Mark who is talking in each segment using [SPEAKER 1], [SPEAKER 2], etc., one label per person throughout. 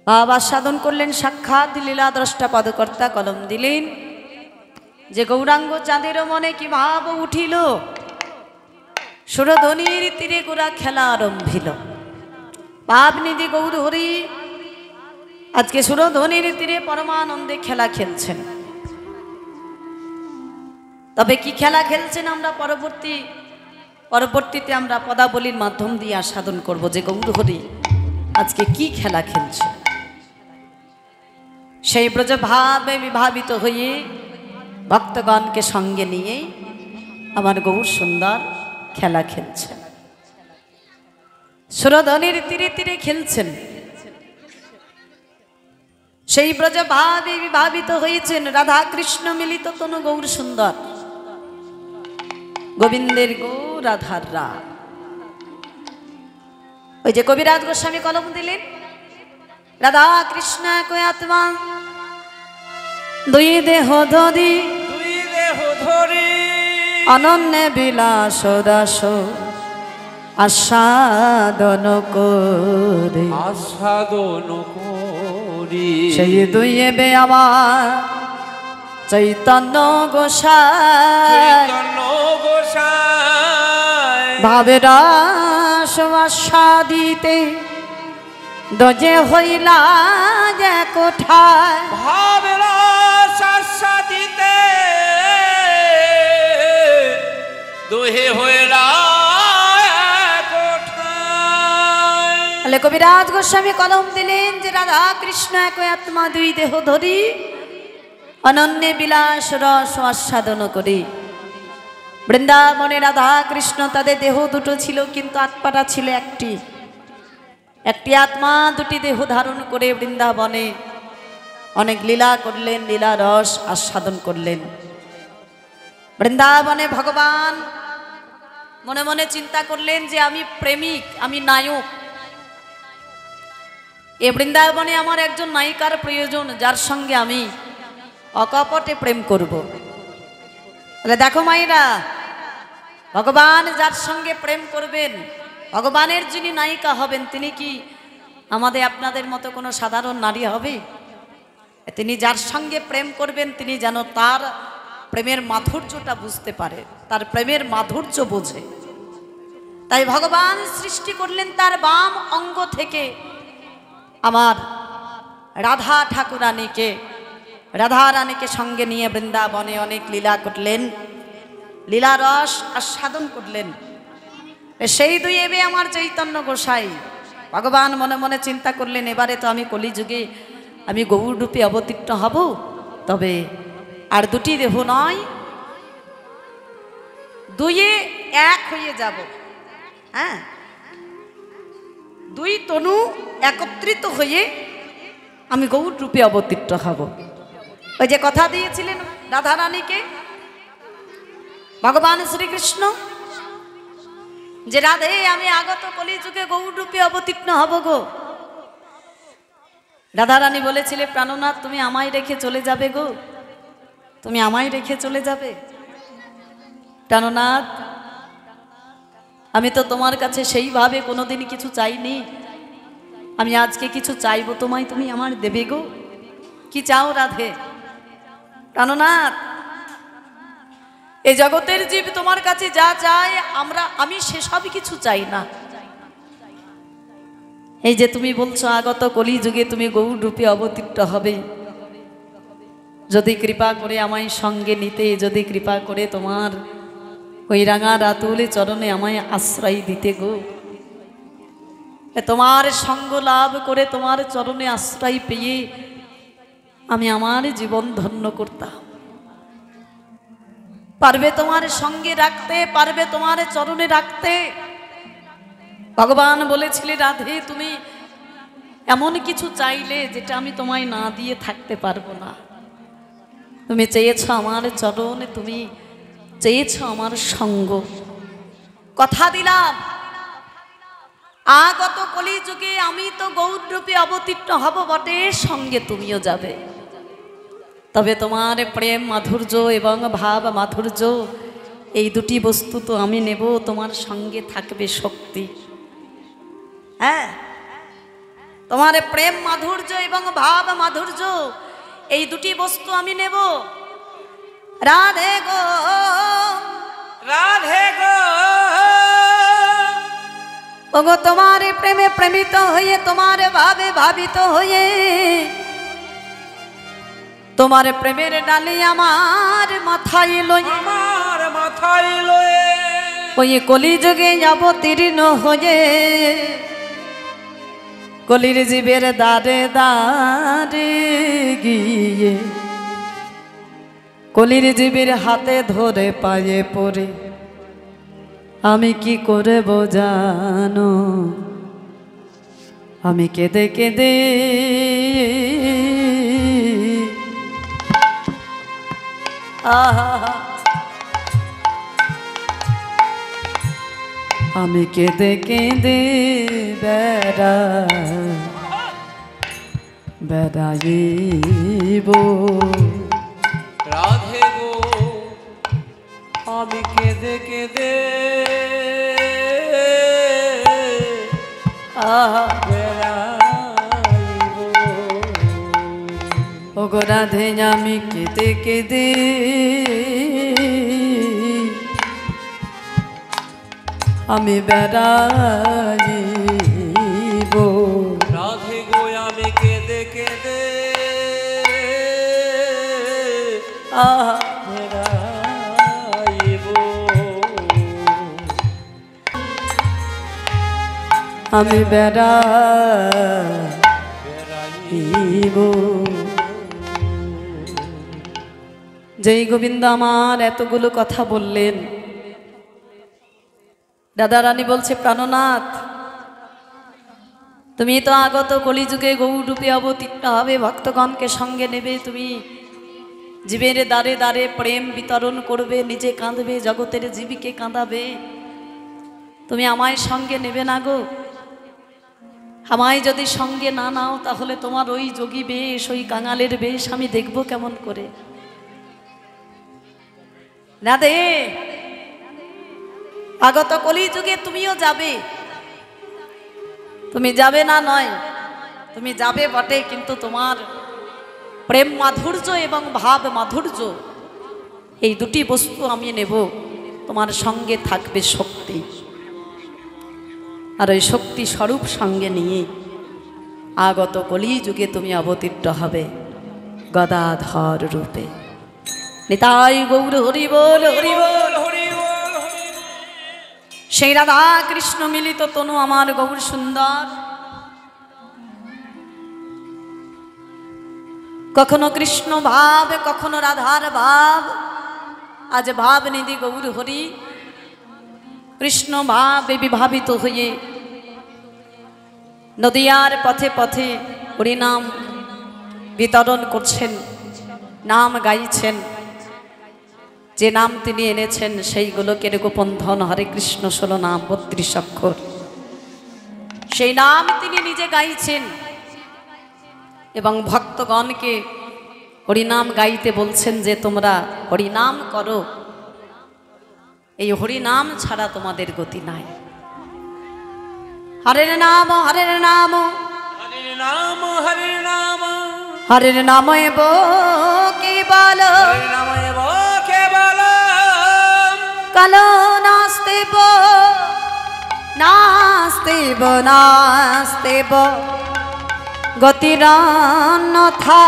[SPEAKER 1] বাবা সাধন করলেন, সাক্ষাৎ লীলা দ্রষ্টা পদকর্তা কলম দিলেন যে গৌরাঙ্গ চাঁদের মনে কি ভাব উঠিল, সুরধ্বনির তীরে গোরা খেলা আরম্ভিল। পাবনিধি গৌর হরি আজকে সুরধ্বনির তীরে পরমানন্দে খেলা খেলছেন। তবে কি খেলা খেলছেন আমরা পরবর্তীতে আমরা পদাবলীর মাধ্যম দিয়ে আস্বাদন করব যে গৌর হরি আজকে কি খেলা খেলছে। সেই ব্রজ ভাবে বিভাবিত হয়ে ভক্তগণকে সঙ্গে নিয়ে আমার গৌর সুন্দর খেলা খেলছেন, সুরধ্বনির তীরে তীরে খেলছেন। সেই ব্রজ ভাবে বিভাবিত হয়েছেন রাধা কৃষ্ণ মিলিত তনু গৌর সুন্দর, গোবিন্দের গো রাধার রা। ওই যে কবিরাজ গোস্বামী কলম দিলেন, রাধা কৃষ্ণ কো আত্মা দুই দেহ ধরি অনন্য বিলাস দাস আস্বাদন করে সেই দুই বে আমার চৈতন্য গোসাই ভাবের আস্বাদিতে দজে হইলা যে কোঠায়,
[SPEAKER 2] ভাবের আস্বাদিতে দোহে হইলা কোঠায়।
[SPEAKER 1] কবিরাজ গোস্বামী কলম দিলেন যে রাধা কৃষ্ণ এক আত্মা দুই দেহ ধরি অনন্য বিলাস রস আস্বাদন করি। বৃন্দাবনে রাধা কৃষ্ণ তাদের দেহ দুটো ছিল, কিন্তু আত্মাটা ছিল একটি। একটি আত্মা দুটি দেহ ধারণ করে বৃন্দাবনে অনেক লীলা করলেন, লীলা রস আস্বাদন করলেন। বৃন্দাবনে ভগবান মনে মনে চিন্তা করলেন যে আমি প্রেমিক, আমি নায়ক, এ বৃন্দাবনে আমার একজন নায়িকার প্রয়োজন, যার সঙ্গে আমি অকপটে প্রেম করব। তাহলে দেখো মায়েরা, ভগবান যার সঙ্গে প্রেম করবেন, ভগবানের যিনি নায়িকা হবেন, তিনি কি আমাদের আপনাদের মতো কোনো সাধারণ নারী হবে? তিনি যার সঙ্গে প্রেম করবেন তিনি যেন তার প্রেমের মাধুর্যটা বুঝতে পারে, তার প্রেমের মাধুর্য বোঝে। তাই ভগবান সৃষ্টি করলেন তার বাম অঙ্গ থেকে আমার রাধা ঠাকুরানীকে, রাধা রানীকে সঙ্গে নিয়ে বৃন্দাবনে অনেক লীলা করলেন, লীলা রস আস্বাদন করলেন। সেই দুই এবে আমার চৈতন্য গোসাই। ভগবান মনে মনে চিন্তা করলেন, এবারে তো আমি কলিযুগে আমি গৌর রূপে অবতীর্ণ হব, তবে আর দুটি দেহ নয়, দুইয়ে এক হয়ে যাব। হ্যাঁ, দুই তনু একত্রিত হয়ে আমি গৌর রূপে অবতীর্ণ হব। ওই যে কথা দিয়েছিলেন রাধা রানীকে ভগবান শ্রীকৃষ্ণ যে রাধে আমি আগত কলিযুগে গৌর রূপে অবতীর্ণ হব গো। রাধা রানী বলেছিলে, প্রাণনাথ তুমি আমায় রেখে চলে যাবে গো, তুমি আমায় রেখে চলে যাবে। প্রাণনাথ আমি তো তোমার কাছে সেইভাবে কোনোদিন কিছু চাইনি, আমি আজকে কিছু চাইবো তোমায়, তুমি আমার দেবে গো। কি চাও রাধে? প্রাণনাথ এই জগতের জীব তোমার কাছে যা চায় আমি সেসব কিছু চাই না। এই যে তুমি বলছো আগত কলিযুগে তুমি গৌর রূপে অবতীর্ণ হবে, যদি কৃপা করে আমায় সঙ্গে নিতে, যদি কৃপা করে তোমার ওই রাঙা রাতুলে চরণে আমায় আশ্রয় দিতে গো, তোমার সঙ্গ লাভ করে তোমার চরণে আশ্রয় পেয়ে আমি আমার জীবন ধন্য করতাম। পারবে তোমার সঙ্গে রাখতে, পারবে তোমার চরণে রাখতে। ভগবান বলেছিলেন, রাধে তুমি এমন কিছু চাইলে যেটা আমি তোমায় না দিয়ে থাকতে পারবো না। তুমি চেয়েছ আমার চরণে, তুমি চেয়েছ আমার সঙ্গ। কথা দিলাম আগত কলিযুগে আমি তো গৌর রূপে অবতীর্ণ হব বটে, সঙ্গে তুমিও যাবে। তবে তোমার প্রেম মাধুর্য এবং ভাব মাধুর্য এই দুটি বস্তু তো আমি নেব, তোমার সঙ্গে থাকবে শক্তি। হ্যাঁ, তোমার প্রেম মাধুর্য এবং ভাব মাধুর্য এই দুটি বস্তু আমি নেব। রাধে গো
[SPEAKER 2] রাধে গো
[SPEAKER 1] ওগো তোমার প্রেমে প্রেমিত হয়ে, তোমার ভাবে ভাবিত হয়ে, তোমার প্রেমের ডালে আমার মাথায় লই,
[SPEAKER 2] আমার মাথায় লয়ে
[SPEAKER 1] ওই কলিযুগে অবতীর্ণ হয়ে, কলির জীবের দ্বারে দ্বারে গিয়ে, কলির জীবের হাতে ধরে পায়ে পড়ে আমি কি করে বোঝানো, আমি কেঁদে কেঁদে আমি কেঁদে কেঁদে বেড়াইব।
[SPEAKER 2] রাধে গো আমি কেঁদে কেঁদে বেড়াইব।
[SPEAKER 1] ওগো রাধে আমি কেঁদে কেঁদে আমি বেড়াইব।
[SPEAKER 2] রাধে গো আমি কেঁদে কেঁদে বেড়াইব।
[SPEAKER 1] আমি বেড়াইব। যেই গোবিন্দ আমার এতগুলো কথা বললেন, দাদা রানী বলছে, প্রাণনাথ তুমি তো আগত কলিযুগে গৌরূপে অবতীর্ণ হবে, ভক্তগণকে সঙ্গে নেবে, তুমি জীবের দ্বারে দ্বারে প্রেম বিতরণ করবে, নিজে কাঁদবে, জগতের জীবীকে কাঁদাবে, তুমি আমায় সঙ্গে নেবে না গো? আমায় যদি সঙ্গে না নাও তাহলে তোমার ওই যোগী বেশ, ওই কাঙালের বেশ আমি দেখব কেমন করে? রাধে আগত কলিযুগে তুমিও যাবে, তুমি যাবে না নয়, তুমি যাবে বটে, কিন্তু তোমার প্রেম মাধুর্য এবং ভাব মাধুর্য এই দুটি বস্তু আমি নেব, তোমার সঙ্গে থাকবে শক্তি, আর ওই শক্তি স্বরূপ সঙ্গে নিয়ে আগত কলিযুগে তুমি অবতীর্ণ হবে গদাধর রূপে। নিতাই গৌর হরি বল হরি বল।
[SPEAKER 2] হরি বল হরি বল।
[SPEAKER 1] সেই রাধা কৃষ্ণ মিলিত তনু আমার গৌর সুন্দর, কখনো কৃষ্ণ ভাব, কখনো রাধার ভাব, আজ ভাব নিধি গৌর হরি কৃষ্ণ ভাবে বিভাবিত হয়ে নদিয়ার পথে পথে হরিনাম বিতরণ করছেন, নাম গাইছেন, যে নাম তিনি এনেছেন সেইগুলোকে গোপন ধন হরে কৃষ্ণ 16 নাম 32 অক্ষর, সেই নাম তিনি নিজে গাইছেন এবং ভক্তগণকে হরিনাম গাইতে বলছেন যে তোমরা হরিনাম করো, এই হরিনাম ছাড়া তোমাদের গতি নাই। হরের নাম হরের নাম
[SPEAKER 2] হরির নাম হরির নাম
[SPEAKER 1] হরের নাম এব কেবল,
[SPEAKER 2] হরির নাম এব কেবল,
[SPEAKER 1] কালো নাস্তেব নাস্তেব নাস্তেব গতিরান্যথা,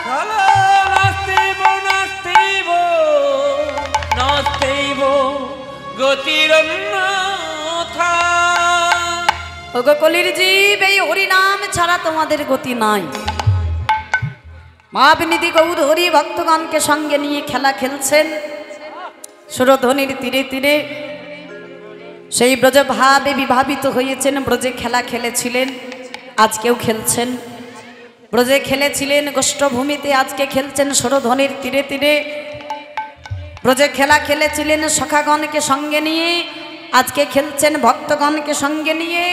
[SPEAKER 2] কালো নাস্তিব নাস্তিব নাস্তিব গতিরন্যথা।
[SPEAKER 1] ওগো কলির জীব, এই হরিনাম ছাড়া তোমাদের গতি নাই। মহাবিনিধি গৌর হরি ভক্তগণকে সঙ্গে নিয়ে খেলা খেলছেন সুরধ্বনির তীরে তীরে, সেই ব্রজ ভাবে বিভাবিত হয়েছেন, ব্রজে খেলা খেলেছিলেন, আজকেও খেলছেন, ব্রজে খেলেছিলেন গোষ্ঠভূমিতে, আজকে খেলছেন সুরধ্বনির তীরে তীরে, ব্রজে খেলা খেলেছিলেন সখাগণকে সঙ্গে নিয়ে, আজকে খেলছেন ভক্তগণকে সঙ্গে নিয়ে,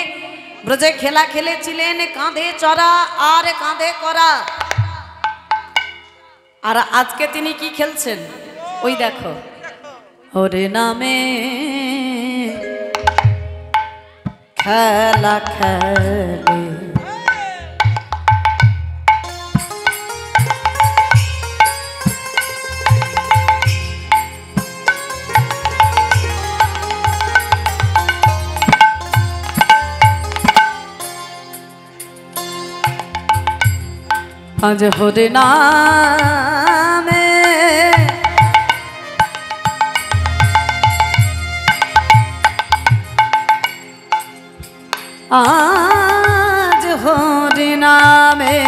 [SPEAKER 1] ব্রজে খেলা খেলেছিলেন কাঁধে চড়া আর কাঁধে করা, আর আজকে তিনি কি খেলছেন ওই দেখো, হরে নামে খেলা খেলে আজ হরি নামে আজ হরি নামে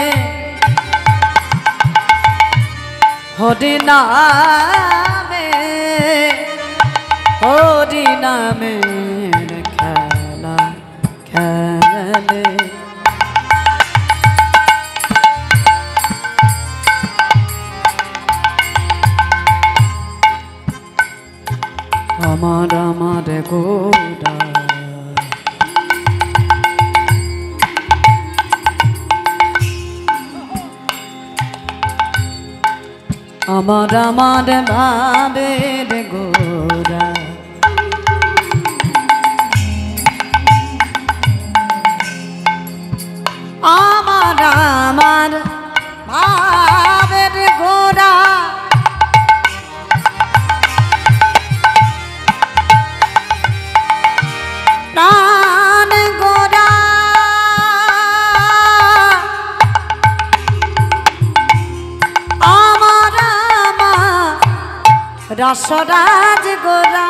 [SPEAKER 1] হরি নামে হরি নামের খেলা খেলে আমার আমার গোরা আমার আমার ভাবের গোরা আমার আমার ভাবের গোরা প্রাণ গোরা আমার আমার রসরাজ গোরা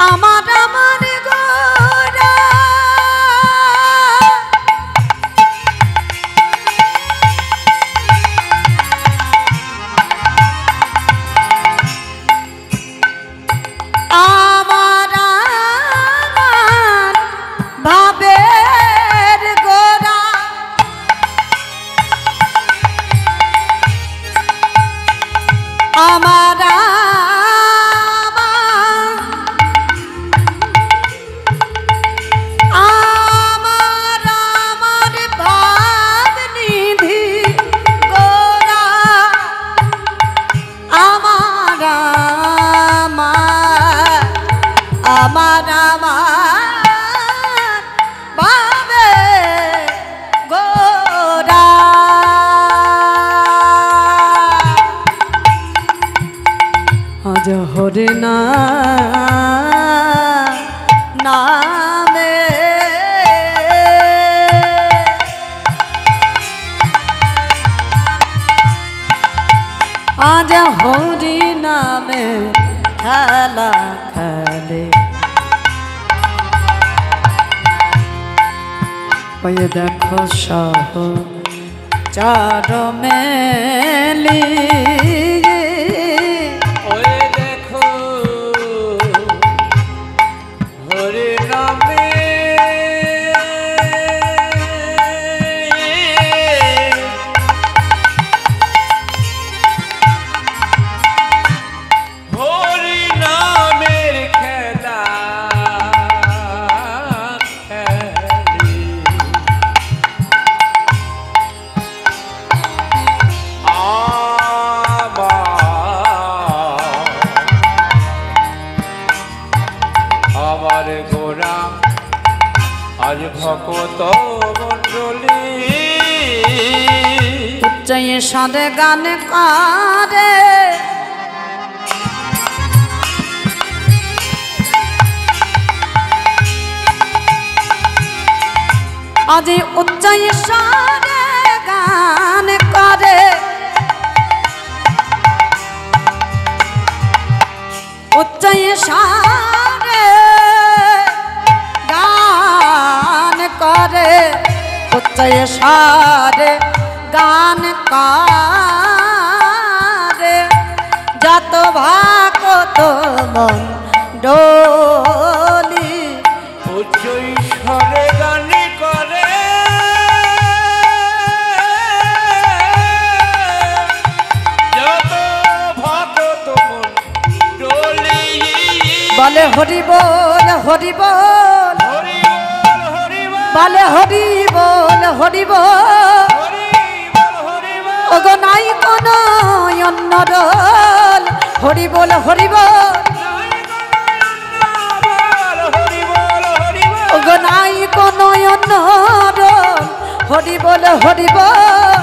[SPEAKER 1] আমার আমার গোরা আমার আমার ভাবের গোরা আমার আমার আমার ভাব নিধি গোরা আমার আমার আমার ভাবে গোরা আজ হরি নামে আজ হরি নামে খেলা খেলে ওই দেখো সহ চার মেলি
[SPEAKER 2] ওই দেখো হরি নামে হরি নামের খেলা খেলি আমার গোরা আজ ভকত মন্ডলী
[SPEAKER 1] উচ্চয়ে সাদে গান করে আজ উচ্চয়ে সাদে গান করে উচ্চয়ে সাদে গান করে উচ্চয়ে সাদে গান করে যত ভাগত মন্ডলী
[SPEAKER 2] উচ্চ ঈশ্বরে গানি করে যত ভক্ত মন্ডলী
[SPEAKER 1] বলে হরি বল হরি বল
[SPEAKER 2] হরি বল হরি বল
[SPEAKER 1] বলে হরি বল হরি বল
[SPEAKER 2] হরি বল হরি বল
[SPEAKER 1] ওগো নাই কোন অন্য দল হরি বল হরি বল ওগো নাই কোন অন্য দল হরি বল হরি বল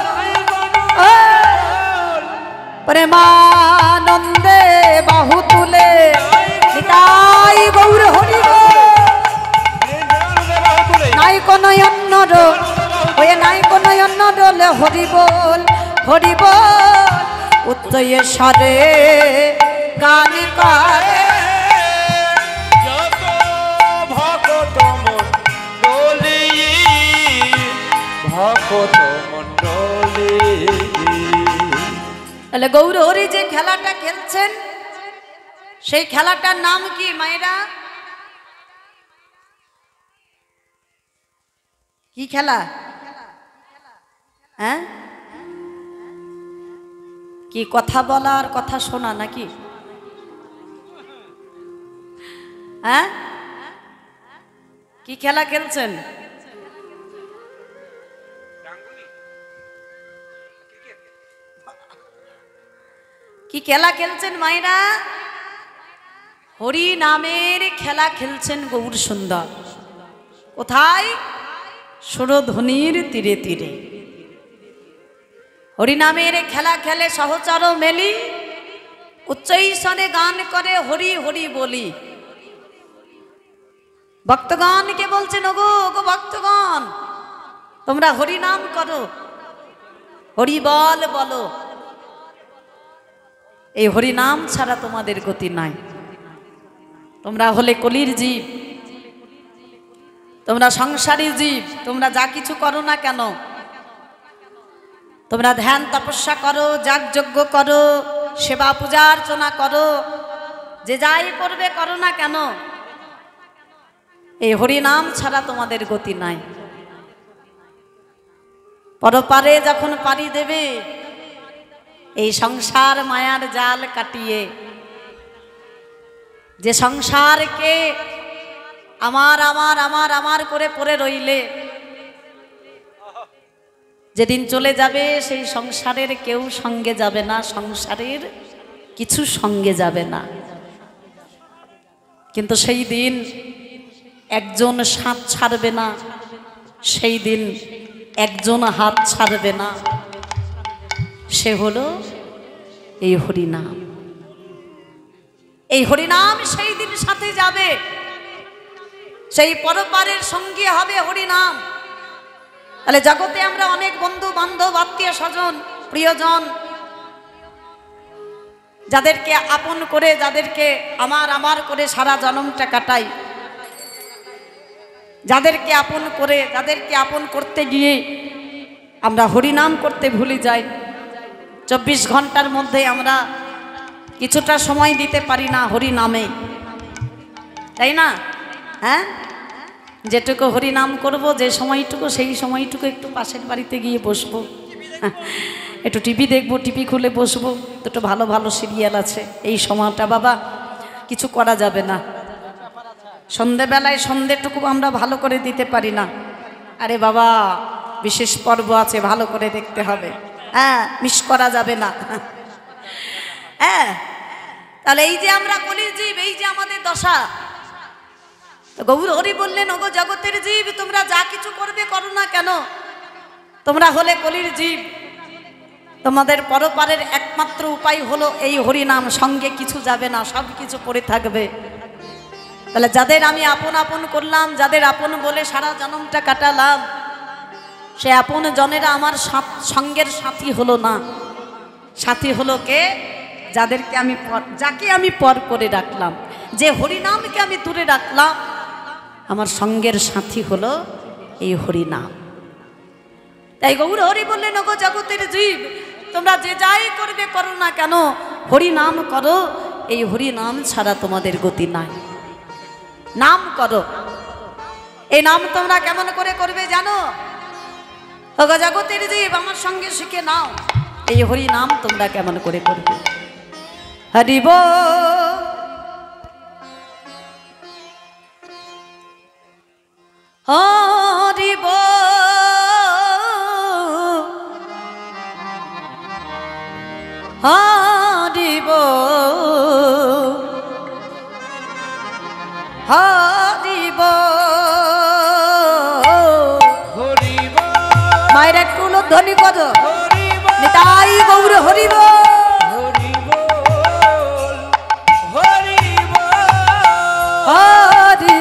[SPEAKER 1] প্রেমানন্দে বাহু তুলে নিতাই গৌর হরি বল নাই কোন অন্য দল হরি বল হরি বল উচ্চ স্বরে গান করে
[SPEAKER 2] যত ভকত মণ্ডলী ভকত মণ্ডলী।
[SPEAKER 1] তাহলে গৌর হরি যে খেলাটা খেলছেন সেই খেলাটার নাম কি মায়েরা? কি খেলা? হ্যাঁ, কি কথা বলা আর কথা শোনা নাকি? হ্যাঁ, কি খেলা খেলছেন? কি খেলা খেলছেন মায়েরা? হরি নামের খেলা খেলছেন গৌর সুন্দর। কোথায়? সুরধ্বনির তীরে তীরে হরি নামের খেলা খেলে সহচর মেলি উচ্চৈস্বরে গান করে হরি হরি বলি। ভক্তগণকে বলছেন ওগো ওগো ভক্তগণ তোমরা হরি নাম করো, হরি বল বলো। এই হরি নাম ছাড়া তোমাদের গতি নাই। তোমরা হলে কলির জীব, তোমরা সংসারী জীব। তোমরা যা কিছু করো না কেন, তোমরা ধ্যান তপস্যা করো, যাগযজ্ঞ করো, সেবা পূজা অর্চনা করো, যে যাই করবে করো না কেন, এই হরি নাম ছাড়া তোমাদের গতি নাই। পরপারে যখন পাড়ি দেবে এই সংসার মায়ার জাল কাটিয়ে, যে সংসারকে আমার আমার আমার আমার করে পড়ে রইলে যেদিন চলে যাবে সেই সংসারের কেউ সঙ্গে যাবে না, সংসারের কিছু সঙ্গে যাবে না। কিন্তু সেই দিন একজন সাথ ছাড়বে না, সেই দিন একজন হাত ছাড়বে না, সে হলো এই হরিনাম। এই হরিনাম সেই দিন সাথে যাবে, সেই পরপারের সঙ্গী হবে হরিনাম। তাহলে জগতে আমরা অনেক বন্ধু বান্ধব আত্মীয় স্বজন প্রিয়জন যাদেরকে আপন করে, যাদেরকে আমার আমার করে সারা জন্মটা কাটাই, যাদেরকে আপন করে, যাদেরকে আপন করতে গিয়ে আমরা হরিনাম করতে ভুলে যাই। 24 ঘন্টার মধ্যে আমরা কিছুটা সময় দিতে পারি না হরি নামে, তাই না? হ্যাঁ, যেটুকু হরি নাম করব, যে সময়টুকু, সেই সময়টুকু একটু পাশের বাড়িতে গিয়ে বসবো, একটু টিভি দেখবো, টিভি খুলে বসবো, দুটো ভালো ভালো সিরিয়াল আছে। এই সময়টা বাবা কিছু করা যাবে না। সন্ধেবেলায় সন্ধেটুকু আমরা ভালো করে দিতে পারি না। আরে বাবা বিশেষ পর্ব আছে, ভালো করে দেখতে হবে, হ্যাঁ, মিস করা যাবে না। হ্যাঁ, তাহলে এই যে আমরা কলির জীব, এই যে আমাদের দশা, গৌর হরি বললেন ওগো জগতের জীব তোমরা যা কিছু করবে করো না কেন, তোমরা হলে কলির জীব। তোমাদের পরপারের একমাত্র উপায় হলো এই হরি নাম, সঙ্গে কিছু যাবে না, সব কিছু পড়ে থাকবে। তাহলে যাদের আমি আপন আপন করলাম, যাদের আপন বলে সারা জন্মটা কাটালাম, সে আপন জনেরা আমার সঙ্গের সাথী হলো না। সাথী হলো কে? যাদেরকে আমি যাকে আমি পর করে রাখলাম, যে হরিনামকে আমি দূরে রাখলাম, আমার সঙ্গের সাথী হলো এই হরিনাম। তাই গৌর হরি বললেন ওগো জগতের জীব তোমরা যে যাই করবে করো না কেন, হরিনাম করো। এই হরিনাম ছাড়া তোমাদের গতি নাই। নাম করো। এই নাম তোমরা কেমন করে করবে জানো? ওগো জগতের জীব আমার সঙ্গে শিখে নাও, এই হরি নাম তোমরা কেমন করে করবে। হরি বল হরি বল হরি বল হরি বল। মায়ের একটু ধ্বনি করো, নিতাই গৌর হরি বল। হরি বল হরি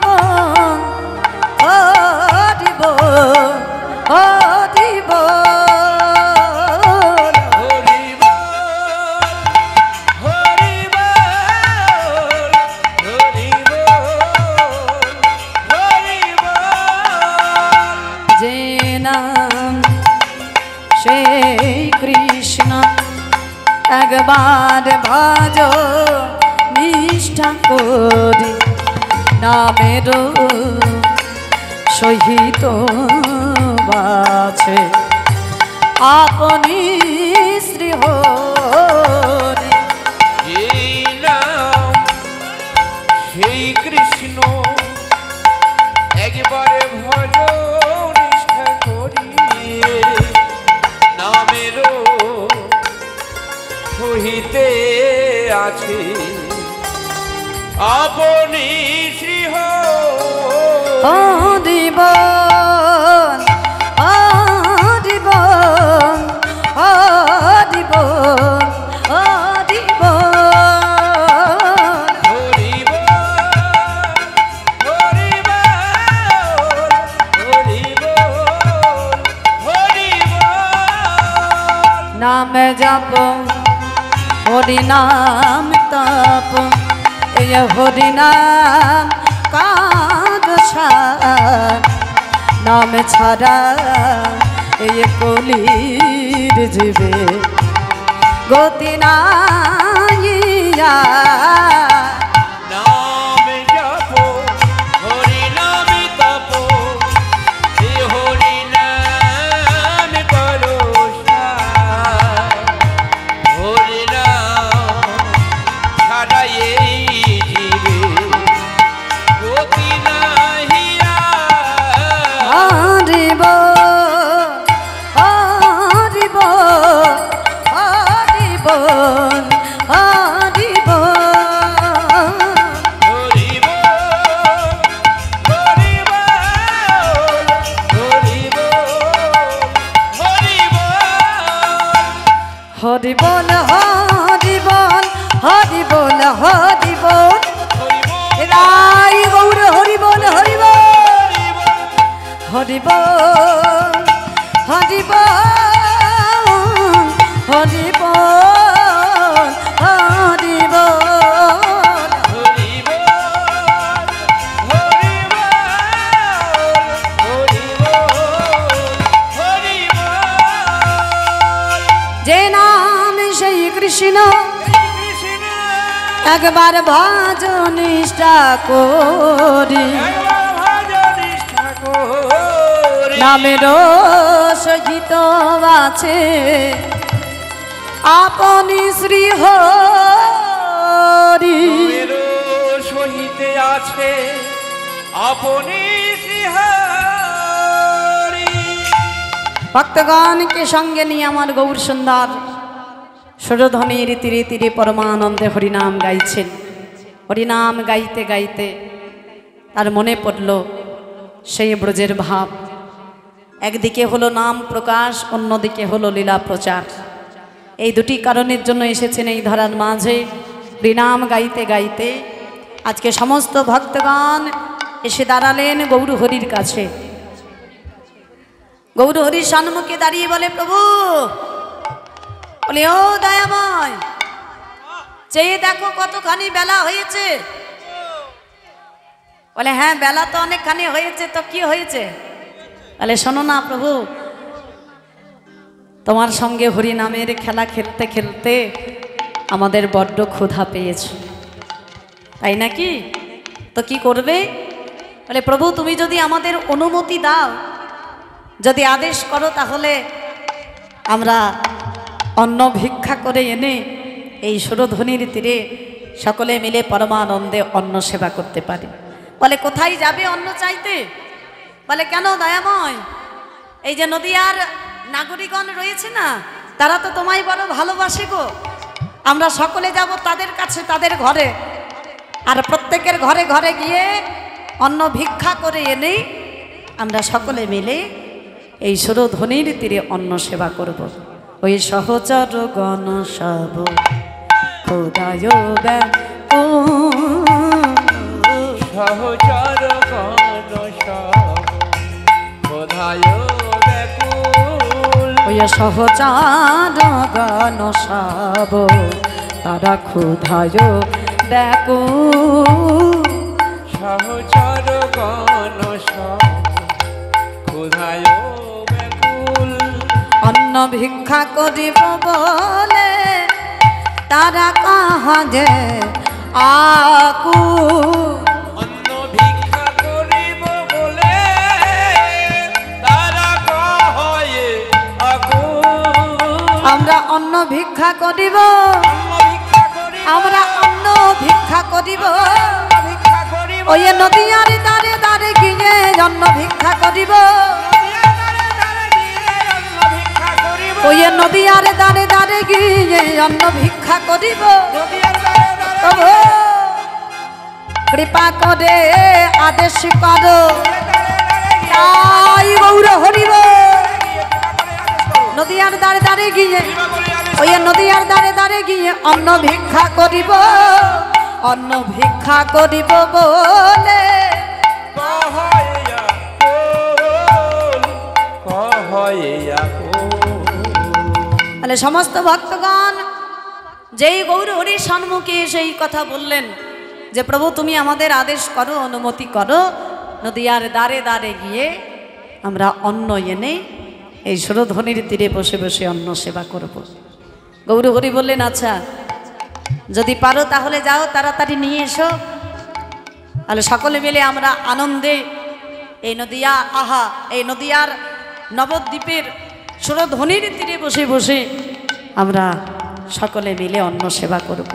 [SPEAKER 1] বল হরি একবার ভজ নিষ্ঠা করি নামের সহিত বাছে আপনি শ্রী হরি।
[SPEAKER 2] এই নাম সেই কৃষ্ণ একবারে ভজ নিষ্ঠা করিয়ে নামেরও সহিতে আছে আপনি শ্রী
[SPEAKER 1] হরি বল হরি বল হরি বল হরি বল। নাম জপ হরি নাম তপ এই হরি নাম কাদ নাম ছাড়া এই কলির জীবে গতি নাইয়া।
[SPEAKER 2] নাম জপ হরি নাম তপ এই হরি নাম করো হরি নাম ছাড়া এই জীবে গতি নাহিয়া।
[SPEAKER 1] হরি বল হরি বল হরি বল হরি বল হরি বল হরি বল হরি বল রাই গৌর হরি বল হরি বল হরি বল হরি বল হরি বল হরি বল। যে নাম সেই কৃষ্ণ একবার ভজ নিষ্ঠা করি নামের সহিত আছে আপনি শ্রী হরি।
[SPEAKER 2] সহিতে আছে আপনি শ্রী হরি।
[SPEAKER 1] ভক্তগণকে সঙ্গে নিয়ে আমার গৌর সুন্দর সুরধ্বনির তীরে তীরে পরমানন্দে হরিনাম গাইছেন। হরিনাম গাইতে গাইতে তার মনে পড়ল সেই ব্রজের ভাব। একদিকে হলো নাম প্রকাশ, অন্যদিকে হলো লীলা প্রচার। এই দুটি কারণের জন্য এসেছেন এই ধরার মাঝে হরিনাম গাইতে গাইতে। আজকে সমস্ত ভক্তগণ এসে দাঁড়ালেন গৌর হরির কাছে। গৌর হরির সম্মুখে দাঁড়িয়ে বলে, প্রভু বলে, ও দয়াময়, চেয়ে দেখো কতখানি বেলা হয়েছে। বলে, হ্যাঁ বেলা তো অনেকখানি হয়েছে, তো কি হয়েছে? বলে, শোনো না প্রভু, তোমার সঙ্গে হরি নামের খেলা খেলতে খেলতে আমাদের বড্ড ক্ষুধা পেয়েছে। তাই নাকি? তো কি করবে? বলে, প্রভু তুমি যদি আমাদের অনুমতি দাও, যদি আদেশ করো, তাহলে আমরা অন্ন ভিক্ষা করে এনে এই সুরধ্বনির তীরে সকলে মিলে পরমানন্দে অন্ন সেবা করতে পারি। বলে, কোথায় যাবে অন্ন চাইতে? বলে, কেন দয়াময়, এই যে নদীয়ার নাগরিকগণ রয়েছে না, তারা তো তোমায় বড় ভালোবাসে গো। আমরা সকলে যাব তাদের কাছে, তাদের ঘরে, আর প্রত্যেকের ঘরে ঘরে গিয়ে অন্ন ভিক্ষা করে এনে আমরা সকলে মিলে এই সুরধ্বনির তীরে অন্ন সেবা করব। ওই সহচর গণ সব খোদায়
[SPEAKER 2] সহচর গণ সব খোদায় ব্যাকুল।
[SPEAKER 1] ওই সহচর গণ সব তারা ক্ষুধায় ব্যাকুল।
[SPEAKER 2] সহচর গণ সব খোদায় ব্যাকুল।
[SPEAKER 1] অন্ন ভিক্ষা করিব বলে তারা কাহাজে আকু
[SPEAKER 2] অন্ন ভিক্ষা করিব বলে তারা কহে আকুল।
[SPEAKER 1] আমরা অন্ন ভিক্ষা করিব,
[SPEAKER 2] অন্ন ভিক্ষা করিব,
[SPEAKER 1] আমরা অন্ন ভিক্ষা করিব,
[SPEAKER 2] ভিক্ষা করিব,
[SPEAKER 1] ওই নদীয়ার দ্বারে দ্বারে গিয়ে অন্ন ভিক্ষা করিব, ওই নদীয়ার দ্বারে দ্বারে গিয়ে অন্ন ভিক্ষা করিব। তবু কৃপা করে আদেশ করো, তাই গৌর হরিব। নদীয়ার দ্বারে দ্বারে গিয়ে, ওই নদীয়ার দ্বারে দ্বারে গিয়ে অন্ন ভিক্ষা করিব, অন্ন ভিক্ষা করিব বলে তাহলে সমস্ত ভক্তগণ যেই গৌর হরির সম্মুখে সেই কথা বললেন যে প্রভু তুমি আমাদের আদেশ করো, অনুমতি করো, নদীয়ার দ্বারে দ্বারে গিয়ে আমরা অন্ন এনে এই সুরধ্বনির তীরে বসে বসে অন্ন সেবা করব। গৌর হরি বললেন আচ্ছা যদি পারো তাহলে যাও, তাড়াতাড়ি নিয়ে এসো। তাহলে সকলে মিলে আমরা আনন্দে এই নদিয়া আহা এই নদিয়ার নবদ্বীপের সুরধ্বনির তীরে বসে বসে আমরা সকলে মিলে অন্ন সেবা করব।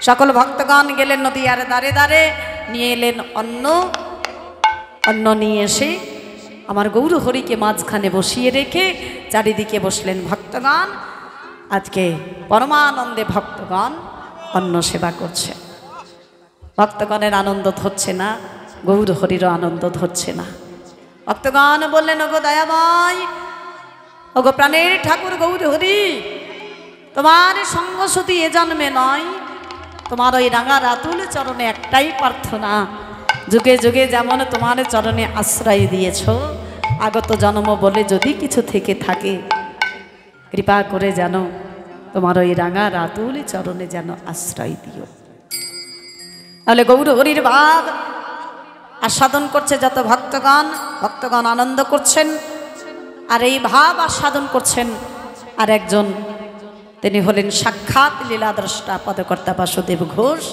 [SPEAKER 1] সকল ভক্তগণ গেলেন নদিয়ার দ্বারে দ্বারে, নিয়ে এলেন অন্ন। অন্ন নিয়ে এসে আমার গৌর হরিকে মাঝখানে বসিয়ে রেখে চারিদিকে বসলেন ভক্তগণ। আজকে পরমানন্দে ভক্তগণ অন্ন সেবা করছে। ভক্তগণের আনন্দ ধরছে না, গৌর হরিরও আনন্দ ধরছে না। ভক্তগণ বললেন ওগো দয়াময়, ওগো প্রাণের ঠাকুর গৌর হরি, তোমার সঙ্গ শুধু এ জন্মে নয়, তোমার ওই রাঙা রাতুল চরণে একটাই প্রার্থনা, যুগে যুগে যেমন তোমার চরণে আশ্রয় দিয়েছ, আগত জন্ম বলে যদি কিছু থেকে থাকে কৃপা করে যেন তোমার ওই রাঙা রাতুল চরণে যেন আশ্রয় দিও। তাহলে গৌর হরির ভাব আস্বাদন করছে যত ভক্তগণ, ভক্তগণ আনন্দ করছেন। আর এই ভাব আস্বাদন করছেন আর একজন, তিনি হলেন সাক্ষাৎ লীলাদ্রষ্টা পদকর্তা বাসুদেব ঘোষ।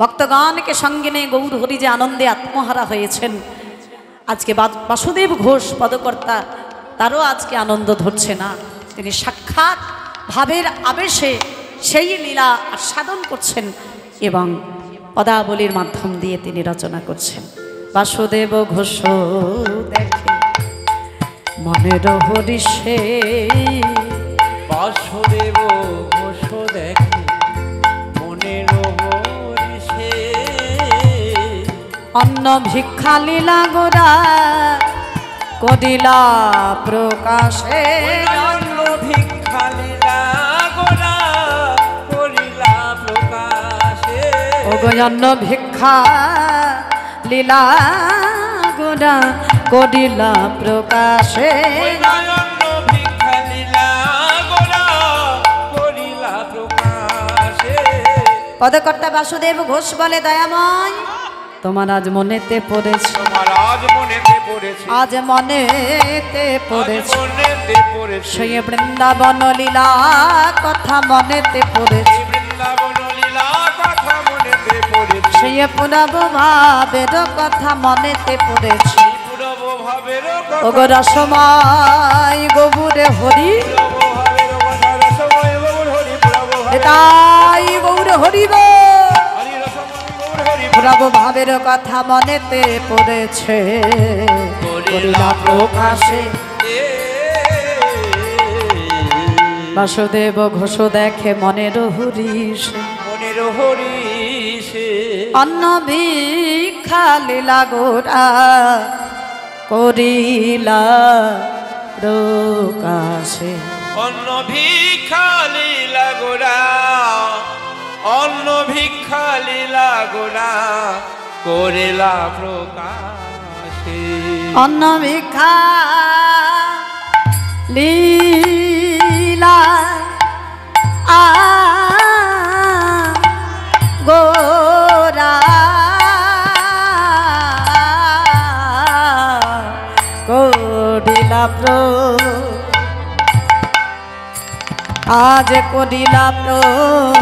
[SPEAKER 1] ভক্তগণকে সঙ্গে নিয়ে গৌর হরি যে আনন্দে আত্মহারা হয়েছেন, আজকে বাসুদেব ঘোষ পদকর্তা তারও আজকে আনন্দ ধরছে না। তিনি সাক্ষাৎ ভাবের আবেশে সেই লীলা আস্বাদন করছেন এবং পদাবলীর মাধ্যম দিয়ে তিনি রচনা করছেন। বাসুদেব ঘোষ দেখে মনের হরিষে,
[SPEAKER 2] বাসুদেব ঘোষ দেখে মনের হরিষে,
[SPEAKER 1] অন্ন ভিক্ষা লীলা গোরা করিলা প্রকাশে,
[SPEAKER 2] অন্ন ভিক্ষা লীলা গোরা করিলা প্রকাশে,
[SPEAKER 1] ওগো অন্ন ভিক্ষা লীলা গোরা করিলা প্রকাশে।
[SPEAKER 2] অন্ন ভিক্ষা লীলা গোরা করিলা প্রকাশে।
[SPEAKER 1] পদকর্তা বাসুদেব ঘোষ বলে দয়াময়, তোমার আজ মনেতে পড়েছে,
[SPEAKER 2] তোমার আজ মনেতে পড়েছে,
[SPEAKER 1] আজ মনেতে পড়েছে,
[SPEAKER 2] মনেতে পড়েছে,
[SPEAKER 1] সেই বৃন্দাবন লীলা কথা মনেতে পড়েছে,
[SPEAKER 2] বৃন্দাবন লীলা কথা মনেতে পড়েছে,
[SPEAKER 1] সেই পুরব ভাবের কথা মনেতে পড়েছে।
[SPEAKER 2] পুরব ভাবের কথা,
[SPEAKER 1] ওগো রসময় গৌরে হরি,
[SPEAKER 2] পুরব ভাবের কথা, রসময় গৌর হরি, পুরব ভাবের
[SPEAKER 1] তাই গৌর হরিব,
[SPEAKER 2] হরি রসময় গৌর হরি,
[SPEAKER 1] পুরব ভাবের কথা মনেতে পড়েছে, করিলা প্রকাশে। বাসুদেব ঘোষ দেখে মনের হরিষ,
[SPEAKER 2] মনের হরিষে,
[SPEAKER 1] অন্ন ভিক্ষা লীলা গোরা করিলা প্রকাশে।
[SPEAKER 2] অন্ন ভিক্ষা লীলা গোরা, অন্ন ভিক্ষা লীলা গোরা করিলা প্রকাশে,
[SPEAKER 1] অন্ন ভিক্ষা লীলা গোরা করিলা আজ করিলা প্রকাশ।